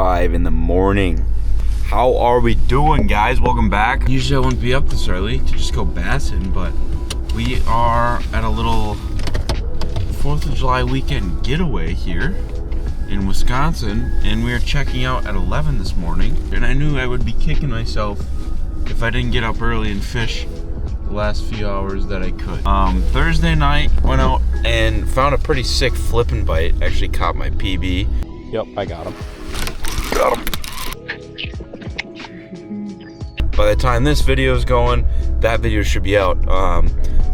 8:45 in the morning. How are we doing, guys? Welcome back. Usually I wouldn't be up this early to just go bassing, but we are at a little 4th of July weekend getaway here in Wisconsin, and we are checking out at 11 this morning, and I knew I would be kicking myself if I didn't get up early and fish the last few hours that I could. Thursday night, went out and found a pretty sick flipping bite. Actually caught my PB. Yep, I got him. Got him. By the time this video is going, that video should be out.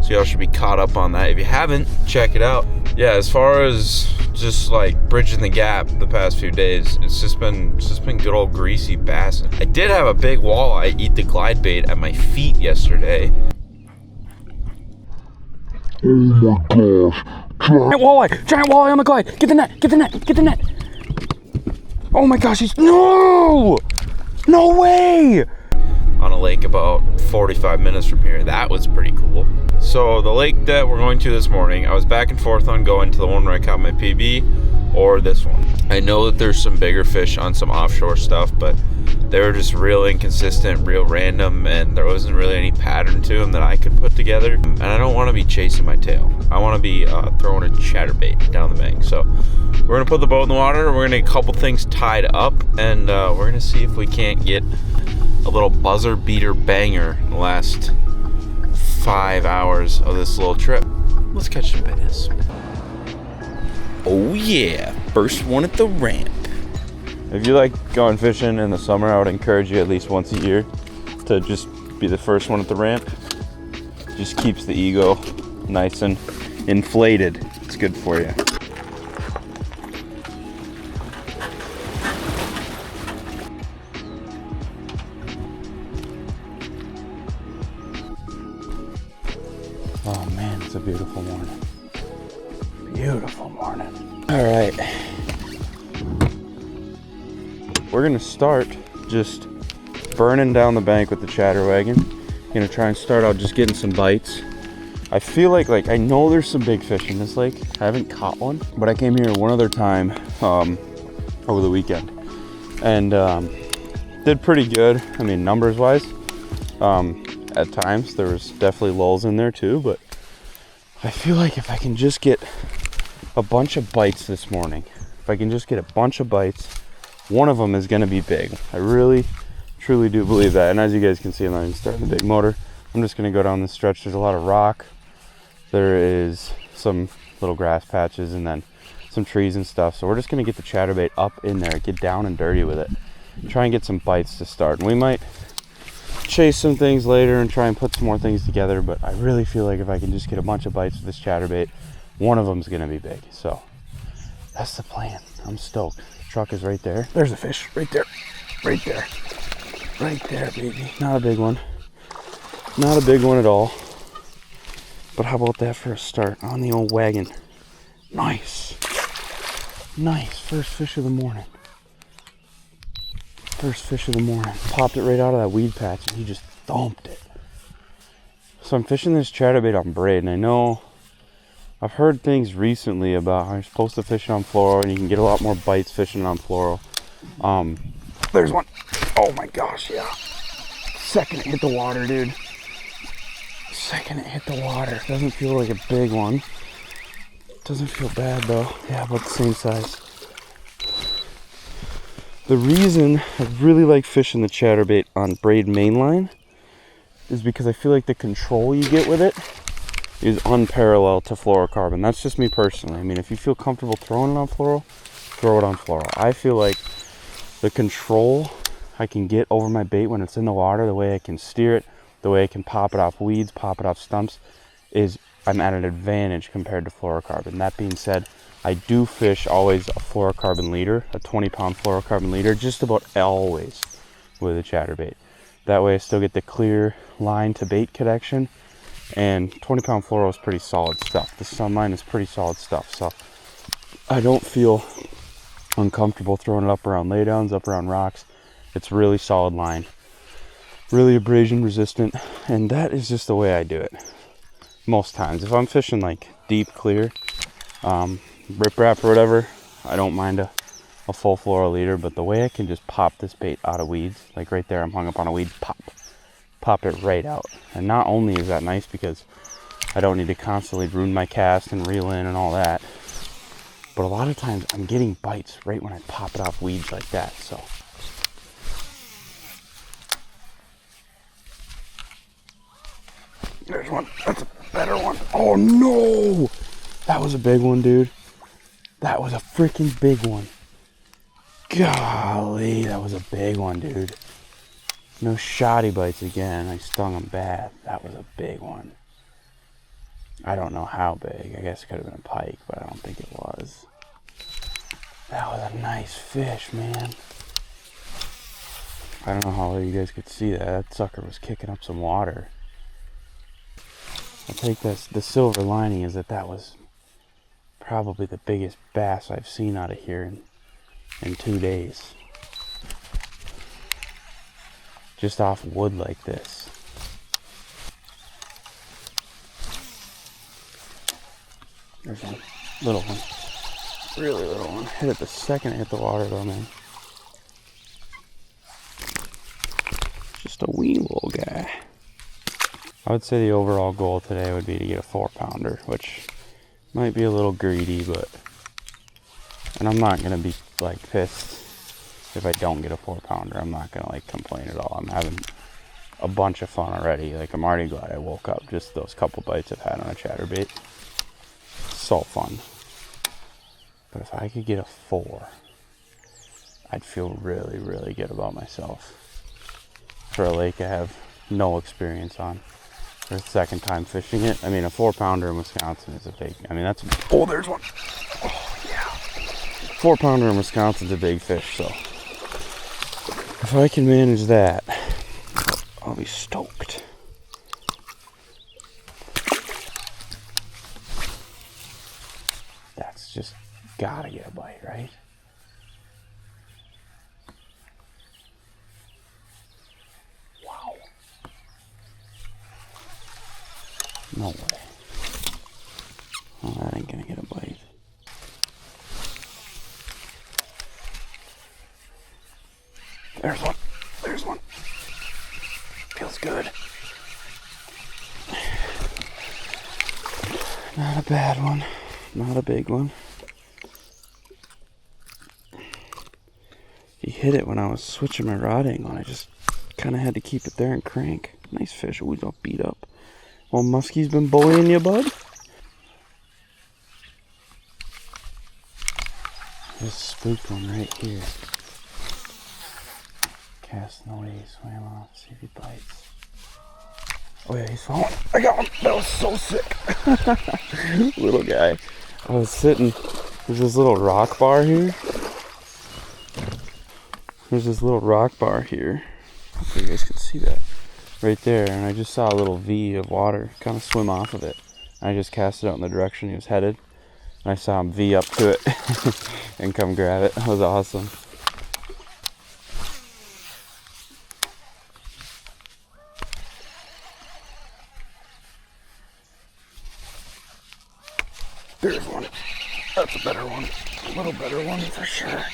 So y'all should be caught up on that. If you haven't, check it out. Yeah, as far as just like bridging the gap the past few days, it's just been good old greasy bassing. I did have a big walleye eat the glide bait at my feet yesterday. Oh my gosh. Giant walleye on the glide. Get the net, get the net, get the net. Oh my gosh, no way. On a lake about 45 minutes from here. That was pretty cool. So the lake that we're going to this morning, I was back and forth on going to the one where I caught my PB or this one. I know that there's some bigger fish on some offshore stuff, but they were just real inconsistent, real random, and there wasn't really any pattern to them that I could put together. And I don't want to be chasing my tail. I want to be throwing a chatterbait down the bank. So we're going to put the boat in the water. We're going to get a couple things tied up, and we're going to see if we can't get a little buzzer beater banger in the last 5 hours of this little trip. Let's catch some bass. Oh yeah, first one at the ramp. If you like going fishing in the summer, I would encourage you at least once a year to just be the first one at the ramp. Just keeps the ego nice and inflated. It's good for you. Oh man, it's a beautiful morning. Beautiful morning. All right. We're gonna start just burning down the bank with the chatterwagon. Gonna try and start out just getting some bites. I feel like I know there's some big fish in this lake. I haven't caught one, but I came here one other time over the weekend and did pretty good. I mean, numbers wise. At times there was definitely lulls in there too, but I feel like if I can just get a bunch of bites this morning, if I can just get a bunch of bites, one of them is going to be big. I really truly do believe that. And as you guys can see, I'm not even starting the big motor. I'm just going to go down this stretch. There's a lot of rock, there is some little grass patches, and then some trees and stuff. So we're just going to get the chatterbait up in there, get down and dirty with it, try and get some bites to start. And we might chase some things later and try and put some more things together, but I really feel like if I can just get a bunch of bites with this chatterbait, one of them is going to be big. So that's the plan. I'm stoked. The truck is right there. There's a fish right there, right there, right there, baby. Not a big one, not a big one at all, but how about that for a start on the old wagon? Nice first fish of the morning. First fish of the morning. Popped it right out of that weed patch and he just thumped it. So I'm fishing this chatterbait on braid, and I know I've heard things recently about how you're supposed to fish it on fluoro and you can get a lot more bites fishing on fluoro. There's one. Oh my gosh, yeah. Second it hit the water, dude. Second it hit the water. Doesn't feel like a big one. Doesn't feel bad though. Yeah, about the same size. The reason I really like fishing the chatterbait on braid mainline is because I feel like the control you get with it is unparalleled to fluorocarbon. That's just me personally. I mean, if you feel comfortable throwing it on fluoro, throw it on fluoro. I feel like the control I can get over my bait when it's in the water, the way I can steer it, the way I can pop it off weeds, pop it off stumps, is I'm at an advantage compared to fluorocarbon. That being said, I do fish always a fluorocarbon leader, a 20-pound fluorocarbon leader, just about always with a chatterbait. That way I still get the clear line to bait connection, and 20-pound fluoro is pretty solid stuff. The Sunline is pretty solid stuff, so I don't feel uncomfortable throwing it up around laydowns, up around rocks. It's really solid line, really abrasion resistant, and that is just the way I do it most times. If I'm fishing like deep clear, riprap or whatever, I don't mind a a full floral leader, but the way I can just pop this bait out of weeds, like right there, I'm hung up on a weed, pop it right out. And not only is that nice because I don't need to constantly ruin my cast and reel in and all that, but a lot of times I'm getting bites right when I pop it off weeds like that. So there's one. That's a better one. Oh no, that was a big one, dude. That was a freaking big one. Golly, that was a big one, dude. No shoddy bites again. I stung him bad. That was a big one. I don't know how big. I guess it could have been a pike, but I don't think it was. That was a nice fish, man. I don't know how well you guys could see that. That sucker was kicking up some water. I'll take this. The silver lining is that was probably the biggest bass I've seen out of here in 2 days. Just off wood like this. There's one. Little one. Really little one. Hit it the second it hit the water though, man. Just a wee little guy. I would say the overall goal today would be to get a 4-pounder, which might be a little greedy, but, and I'm not gonna be like pissed if I don't get a 4-pounder. I'm not gonna like complain at all. I'm having a bunch of fun already. Like, I'm already glad I woke up. Just those couple bites I've had on a chatterbait, so fun. But if I could get a 4, I'd feel really, really good about myself. For a lake I have no experience on. For the second time fishing it. I mean, a 4-pounder in Wisconsin is a big, I mean, that's, oh, there's one. Oh, yeah. 4-pounder in Wisconsin's a big fish, so if I can manage that, I'll be stoked. That's just gotta get a bite, right? Wow. No way. Well, that ain't gonna get a bite. There's one. There's one. Feels good. Not a bad one. Not a big one. He hit it when I was switching my rod angle. I just kind of had to keep it there and crank. Nice fish. We don't beat up. Well, Muskie's been bullying you, bud? There's a spooked one right here. Casting away, swam off, see if he bites. Oh yeah, he's falling. I got one. That was so sick. Little guy. I was sitting, there's this little rock bar here. There's this little rock bar here. Hopefully you guys can see that. Right there, and I just saw a little V of water kind of swim off of it. I just cast it out in the direction he was headed. And I saw him V up to it and come grab it. That was awesome. There's one. That's a better one. A little better one for sure.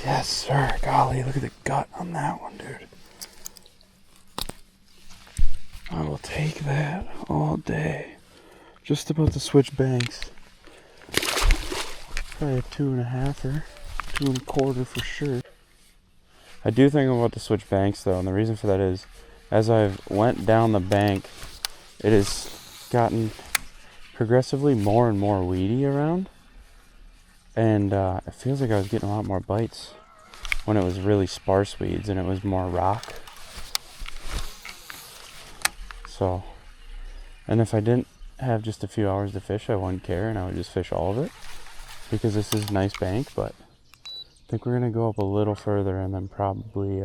Yes, sir. Golly, look at the gut on that one, dude. I will take that all day. Just about to switch banks. Probably a 2.5 or 2.25 for sure. I do think I'm about to switch banks though, and the reason for that is, as I've went down the bank, it has gotten progressively more and more weedy around. And it feels like I was getting a lot more bites when it was really sparse weeds and it was more rock. So, and if I didn't have just a few hours to fish, I wouldn't care and I would just fish all of it. Because this is a nice bank, but I think we're going to go up a little further and then probably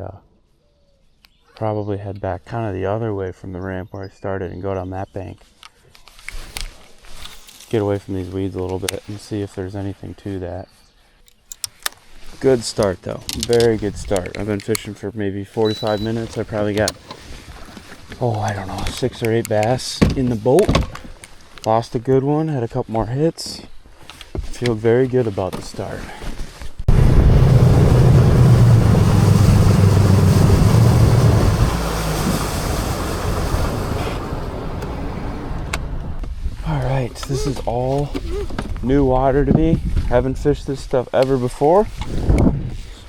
head back kind of the other way from the ramp where I started and go down that bank. Get away from these weeds a little bit and see if there's anything to that. Good start though, very good start. I've been fishing for maybe 45 minutes. I probably got, I don't know, 6 or 8 bass in the boat. Lost a good one, had a couple more hits. Feel very good about the start. Alright, this is all new water to me. Haven't fished this stuff ever before.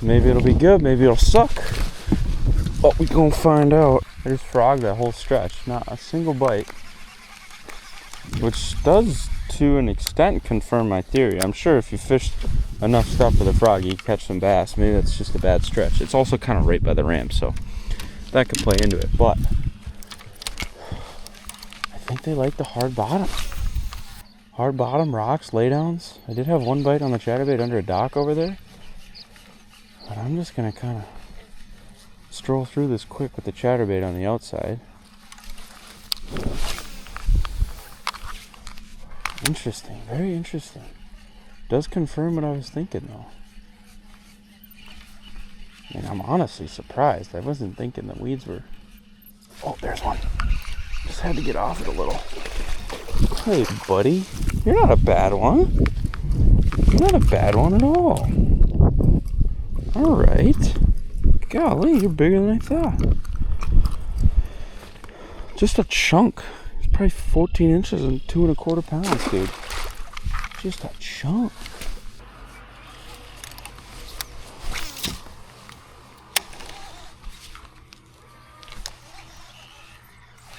Maybe it'll be good, maybe it'll suck. But we gonna find out. I just frogged that whole stretch, not a single bite. Which does, to an extent, confirm my theory. I'm sure if you fished enough stuff with a frog, you catch some bass. Maybe that's just a bad stretch. It's also kind of right by the ramp, so that could play into it. But I think they like the hard bottom. Hard bottom, rocks, laydowns. I did have one bite on the chatterbait under a dock over there. But I'm just gonna kind of stroll through this quick with the chatterbait on the outside. Interesting, very interesting. Does confirm what I was thinking though. And I'm honestly surprised. I wasn't thinking the weeds were... Oh, there's one. Just had to get off it a little. Hey, buddy. You're not a bad one. You're not a bad one at all. Alright. Golly, you're bigger than I thought. Just a chunk. It's probably 14 inches and 2 1/4 pounds, dude. Just a chunk.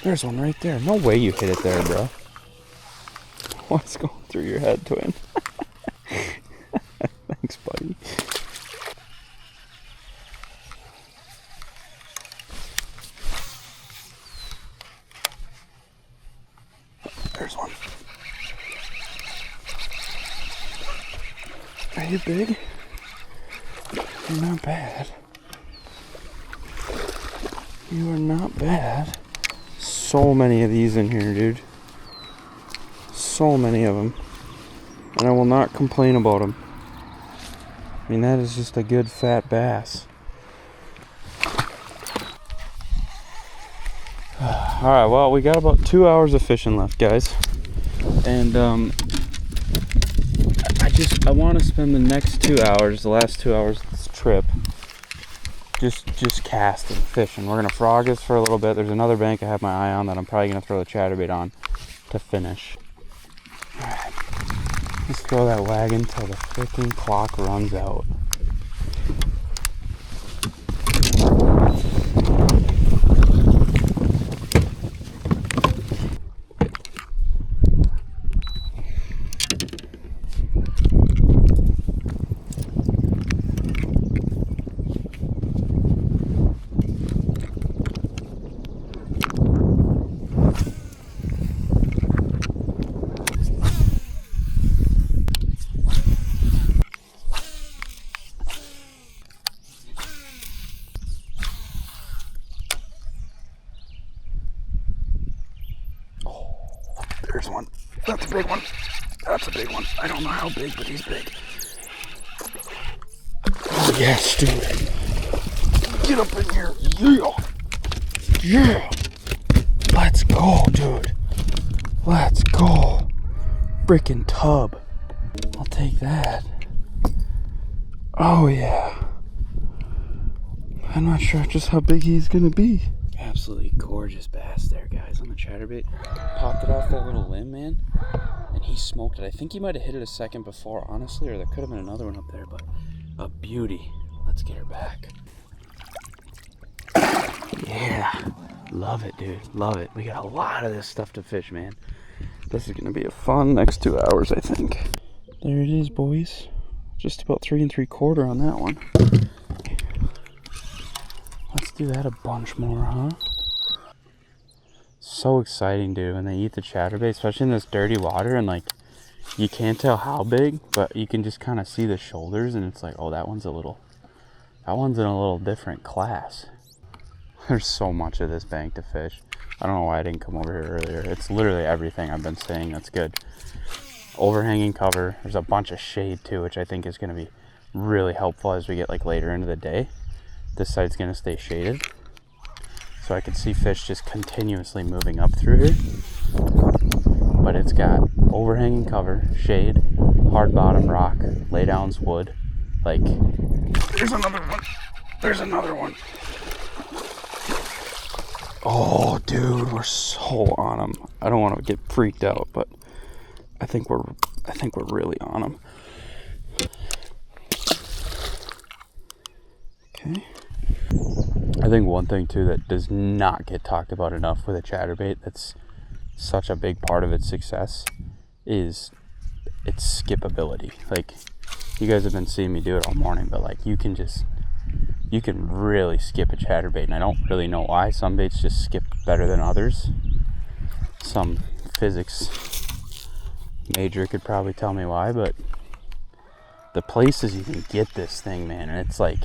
There's one right there. No way you hit it there, bro. What's going through your head, twin? Thanks, buddy. There's one. Are you big? You're not bad. You are not bad. So many of these in here, dude. So many of them. And I will not complain about them. I mean, that is just a good fat bass. Alright, well, we got about 2 hours of fishing left, guys. And I want to spend the next 2 hours, the last 2 hours of this trip, just casting, fishing. We're gonna frog this for a little bit. There's another bank I have my eye on that I'm probably gonna throw the chatterbait on to finish. Alright, let's throw that wagon till the freaking clock runs out. There's one. That's a big one. That's a big one. I don't know how big, but he's big. Oh, yes, dude. Get up in here. Yeah. Yeah. Let's go, dude. Let's go. Frickin' tub. I'll take that. Oh, yeah. I'm not sure just how big he's gonna be. Absolutely gorgeous bass there, guys, on the chatterbait. Popped it off that little limb, man, and he smoked it. I think he might have hit it a second before, honestly, or there could have been another one up there, but a beauty. Let's get her back. Yeah, love it, dude, love it. We got a lot of this stuff to fish, man. This is gonna be a fun next 2 hours, I think. There it is, boys. Just about 3 3/4 on that one. Let's do that a bunch more, huh? So exciting, dude, when they eat the chatterbait, especially in this dirty water, and like, you can't tell how big, but you can just kind of see the shoulders, and it's like, oh, that one's in a little different class. There's so much of this bank to fish. I don't know why I didn't come over here earlier. It's literally everything I've been saying that's good. Overhanging cover. There's a bunch of shade too, which I think is going to be really helpful as we get like later into the day. This side's going to stay shaded, so I can see fish just continuously moving up through here. but it's got overhanging cover, shade, hard bottom rock, laydowns wood. Like, there's another one. There's another one. Oh, dude, we're so on them. I don't want to get freaked out, but I think we're really on them. Okay. I think one thing too that does not get talked about enough with a chatterbait, that's such a big part of its success, is its skippability. Like, you guys have been seeing me do it all morning, but like, you can really skip a chatterbait, and I don't really know why. Some baits just skip better than others. Some physics major could probably tell me why, but the places you can get this thing, man, and it's like,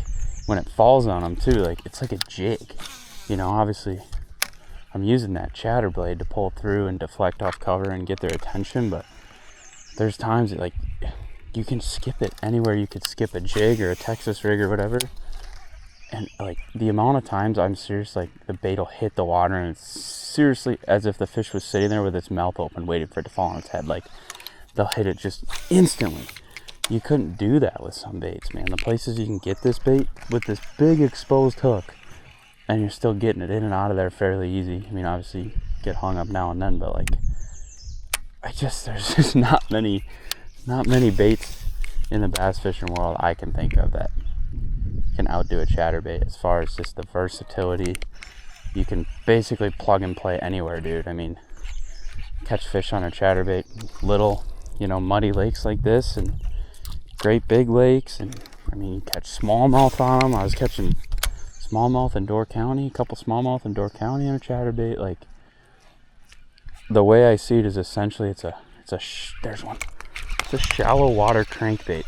when it falls on them too, like, it's like a jig. You know, obviously I'm using that chatterblade to pull through and deflect off cover and get their attention, but there's times that, like, you can skip it anywhere you could skip a jig or a Texas rig or whatever. And like, the amount of times I'm serious, like, the bait will hit the water and it's seriously as if the fish was sitting there with its mouth open waiting for it to fall on its head. Like, they'll hit it just instantly. You couldn't do that with some baits, man. The places you can get this bait with this big exposed hook, and you're still getting it in and out of there fairly easy. I mean, obviously you get hung up now and then, but like, there's just not many baits in the bass fishing world I can think of that can outdo a chatterbait as far as just the versatility. You can basically plug and play anywhere, dude. I mean, catch fish on a chatterbait, little, you know, muddy lakes like this, and great big lakes, and I mean, you catch smallmouth on them. I was catching smallmouth in Door County, a couple smallmouth in Door County on a chatterbait. Like, the way I see it is essentially there's one. It's a shallow water crankbait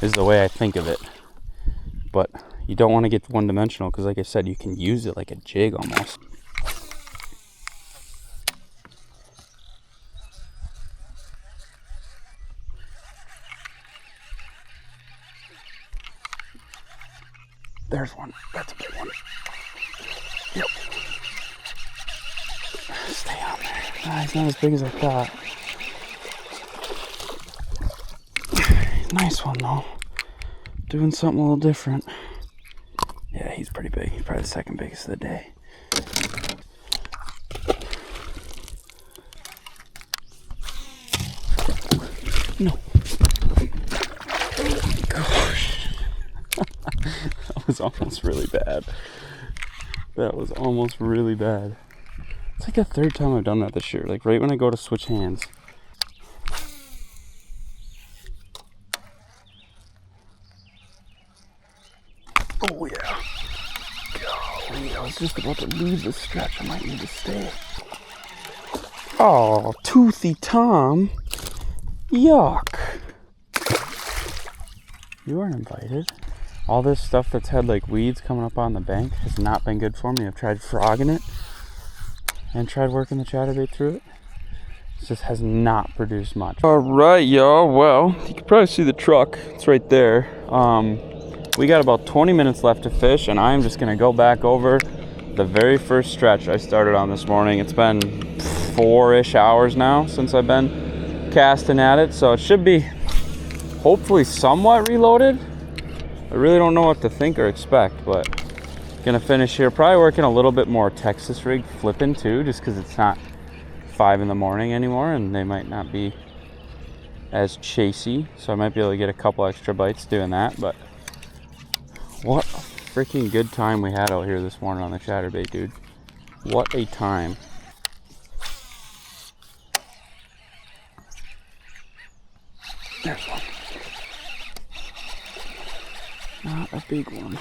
is the way I think of it. But you don't want to get one dimensional, because like I said, you can use it like a jig almost. There's one. That's a big one. Yep. Stay on there. Ah, he's not as big as I thought. Nice one though. Doing something a little different. Yeah, he's pretty big. He's probably the second biggest of the day. No. Gosh. That was almost really bad. That was almost really bad. It's like the third time I've done that this year. Like, right when I go to switch hands. Oh yeah. Golly, I was just about to leave the stretch. I might need to stay. Oh, Toothy Tom. Yuck. You weren't invited. All this stuff that's had like weeds coming up on the bank has not been good for me. I've tried frogging it and tried working the chatterbait through it. It just has not produced much. All right, y'all. Well, you can probably see the truck. It's right there. We got about 20 minutes left to fish, and I'm just gonna go back over the very first stretch I started on this morning. It's been 4-ish hours now since I've been casting at it, so it should be hopefully somewhat reloaded. I really don't know what to think or expect, but gonna finish here. Probably working a little bit more Texas rig flipping too, just because it's not 5 in the morning anymore, and they might not be as chasey, so I might be able to get a couple extra bites doing that. But what a freaking good time we had out here this morning on the chatterbait, dude. What a time. There's one. Not a big one.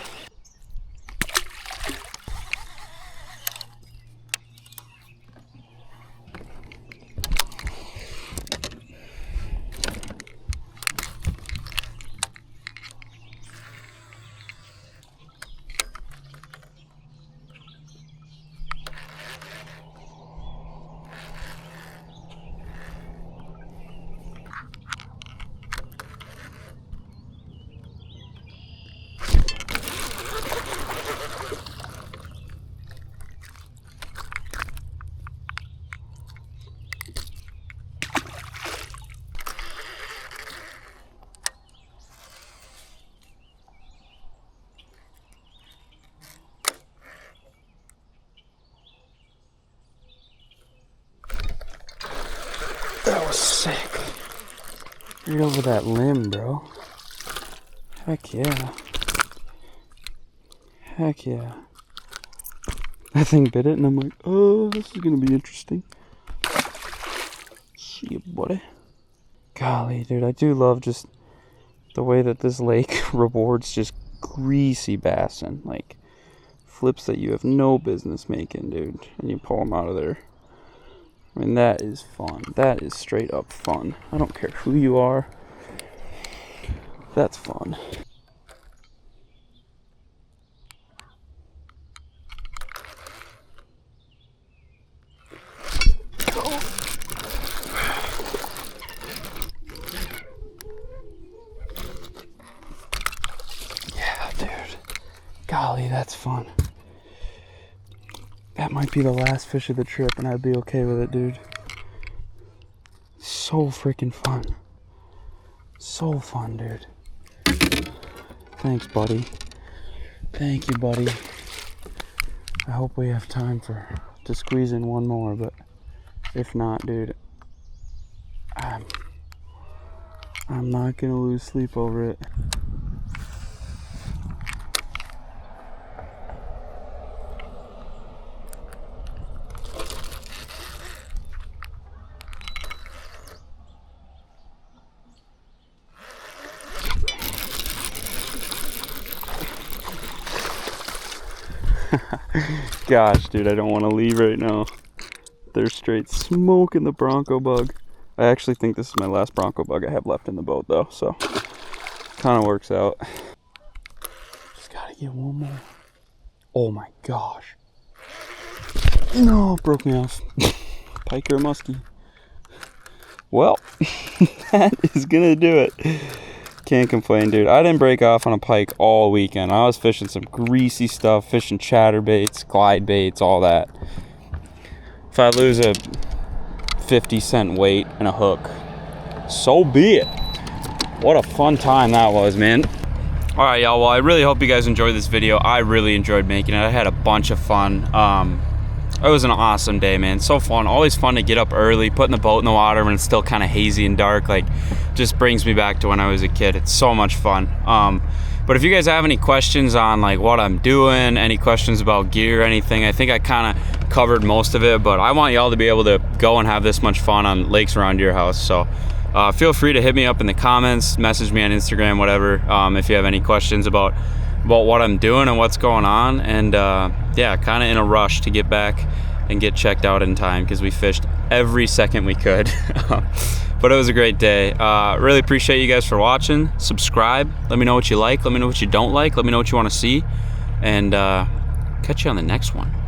sick. Right over that limb, bro. Heck yeah. Heck yeah. That thing bit it, and I'm like, oh, this is gonna be interesting. See you, buddy. Golly, dude, I do love just the way that this lake rewards just greasy bassin'. Like, flips that you have no business making, dude. And you pull them out of there. I mean, that is fun. That is straight up fun. I don't care who you are. That's fun. Yeah, dude. Golly, that's fun. That might be the last fish of the trip, and I'd be okay with it, dude. So freaking fun. So fun, dude. Thanks, buddy. Thank you, buddy. I hope we have time to squeeze in one more, but if not, dude, I'm not gonna lose sleep over it. Gosh, dude, I don't want to leave right now. They're straight smoking the bronco bug. I actually think this is my last bronco bug I have left in the boat, though, so kind of works out. Just gotta get one more. Oh my gosh. No, broke me off. Pike or a muskie. Well, that is gonna do it. Can't complain, dude. I didn't break off on a pike all weekend. I was fishing some greasy stuff, fishing chatterbaits, glide baits, all that. If I lose a 50-cent weight and a hook, so be it. What a fun time that was, man. All right, y'all. Well, I really hope you guys enjoyed this video. I really enjoyed making it. I had a bunch of fun. It was an awesome day, man. So fun. Always fun to get up early, putting the boat in the water when it's still kind of hazy and dark. Like, just brings me back to when I was a kid. It's so much fun. But if you guys have any questions on like what I'm doing, any questions about gear, anything, I think I kind of covered most of it. But I want y'all to be able to go and have this much fun on lakes around your house. So feel free to hit me up in the comments, message me on Instagram, whatever, if you have any questions about what I'm doing and what's going on. And yeah, kind of in a rush to get back and get checked out in time because we fished every second we could. But it was a great day. Really appreciate you guys for watching. Subscribe. Let me know what you like. Let me know what you don't like. Let me know what you want to see. And catch you on the next one.